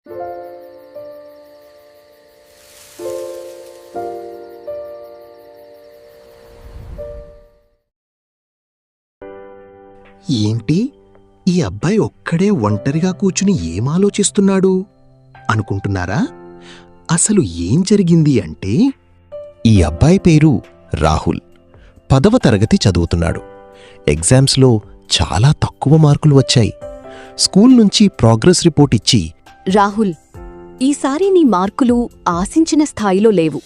ఏంటి, ఈ అబ్బాయి ఒక్కడే ఒంటరిగా కూర్చుని ఏమాలోచిస్తున్నాడు అనుకుంటున్నారా? అసలు ఏం జరిగింది అంటే, ఈ అబ్బాయి పేరు రాహుల్. 10వ తరగతి చదువుతున్నాడు. ఎగ్జామ్స్లో చాలా తక్కువ మార్కులు వచ్చాయి. స్కూల్ నుంచి ప్రోగ్రెస్ రిపోర్ట్ ఇచ్చి, రాహుల్, ఈసారి నీ మార్కులు ఆశించిన స్థాయిలో లేవు.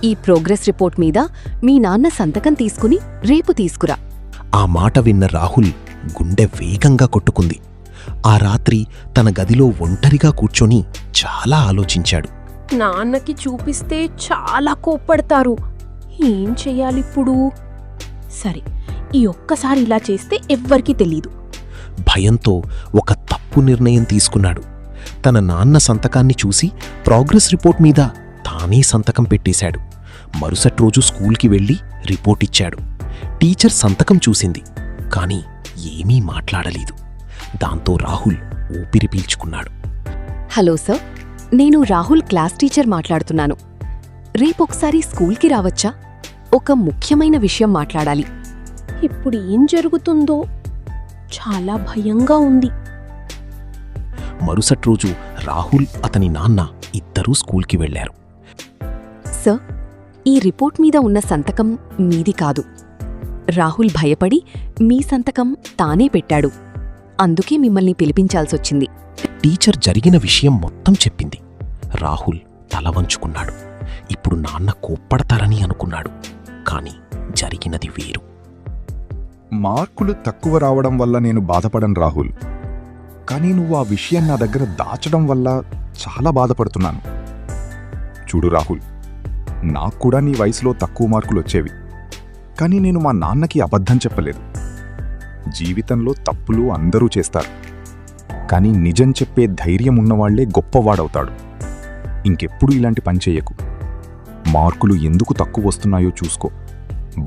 ఈ ప్రోగ్రెస్ రిపోర్ట్ మీద మీ నాన్న సంతకం తీసుకుని రేపు తీసుకురా. ఆ మాట విన్న రాహుల్ గుండె వేగంగా కొట్టుకుంది. ఆ రాత్రి తన గదిలో ఒంటరిగా కూర్చొని చాలా ఆలోచించాడు. నాన్నకి చూపిస్తే చాలా కోప్పడతారు. ఏం చెయ్యాలిప్పుడు? సరే, ఈ ఒక్కసారి ఇలా చేస్తే ఎవ్వరికీ తెలీదు. భయంతో ఒక తప్పు నిర్ణయం తీసుకున్నాడు. తన నాన్న సంతకాన్ని చూసి ప్రోగ్రెస్ రిపోర్ట్ మీద తానే సంతకం పెట్టేశాడు. మరుసటి రోజు స్కూల్కి వెళ్ళి రిపోర్ట్ ఇచ్చాడు. టీచర్ సంతకం చూసింది, కాని ఏమీ మాట్లాడలేదు. దాంతో రాహుల్ ఊపిరి పీల్చుకున్నాడు. హలో సార్, నేను రాహుల్ క్లాస్ టీచర్ మాట్లాడుతున్నాను. రేపొకసారి స్కూల్కి రావచ్చా? ఒక ముఖ్యమైన విషయం మాట్లాడాలి. ఇప్పుడు ఏం జరుగుతుందో చాలా భయంగా ఉంది. మరుసటి రోజు రాహుల్, అతని నాన్న ఇద్దరూ స్కూల్కి వెళ్లారు. సార్, ఈ రిపోర్ట్ మీద ఉన్న సంతకం మీది కాదు. రాహుల్ భయపడి మీ సంతకం తానే పెట్టాడు. అందుకే మిమ్మల్ని పిలిపించాల్సొచ్చింది. టీచర్ జరిగిన విషయం మొత్తం చెప్పింది. రాహుల్ తల వంచుకున్నాడు. ఇప్పుడు నాన్న కోప్పడతారని అనుకున్నాడు, కాని జరిగినది వేరు. మార్కులు తక్కువ రావడం వల్ల నేను బాధపడను రాహుల్, కానీ నువ్వు ఆ విషయం నా దగ్గర దాచడం వల్ల చాలా బాధపడుతున్నాను. చూడు రాహుల్, నాకు కూడా నీ వయసులో తక్కువ మార్కులు వచ్చేవి, కానీ నేను మా నాన్నకి అబద్ధం చెప్పలేదు. జీవితంలో తప్పులు అందరూ చేస్తారు, కానీ నిజం చెప్పే ధైర్యం ఉన్నవాళ్లే గొప్పవాడవుతాడు. ఇంకెప్పుడు ఇలాంటి పని చెయ్యకు. మార్కులు ఎందుకు తక్కువ వస్తున్నాయో చూసుకో,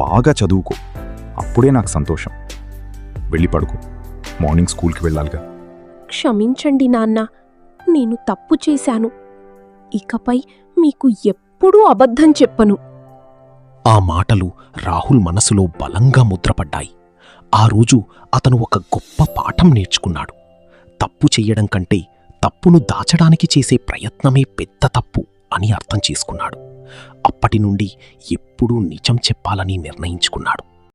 బాగా చదువుకో, అప్పుడే నాకు సంతోషం. వెళ్ళి పడుకో, మార్నింగ్ స్కూల్కి వెళ్ళాలిగా. క్షమించండి నాన్న, నేను తప్పు చేశాను. ఇకపై మీకు ఎప్పుడూ అబద్ధం చెప్పను. ఆ మాటలు రాహుల్ మనసులో బలంగా ముద్రపడ్డాయి. ఆ రోజు అతను ఒక గొప్ప పాఠం నేర్చుకున్నాడు. తప్పు చెయ్యడం కంటే తప్పును దాచడానికి చేసే ప్రయత్నమే పెద్ద తప్పు అని అర్థం చేసుకున్నాడు. అప్పటి నుండి ఎప్పుడూ నిజం చెప్పాలని నిర్ణయించుకున్నాడు.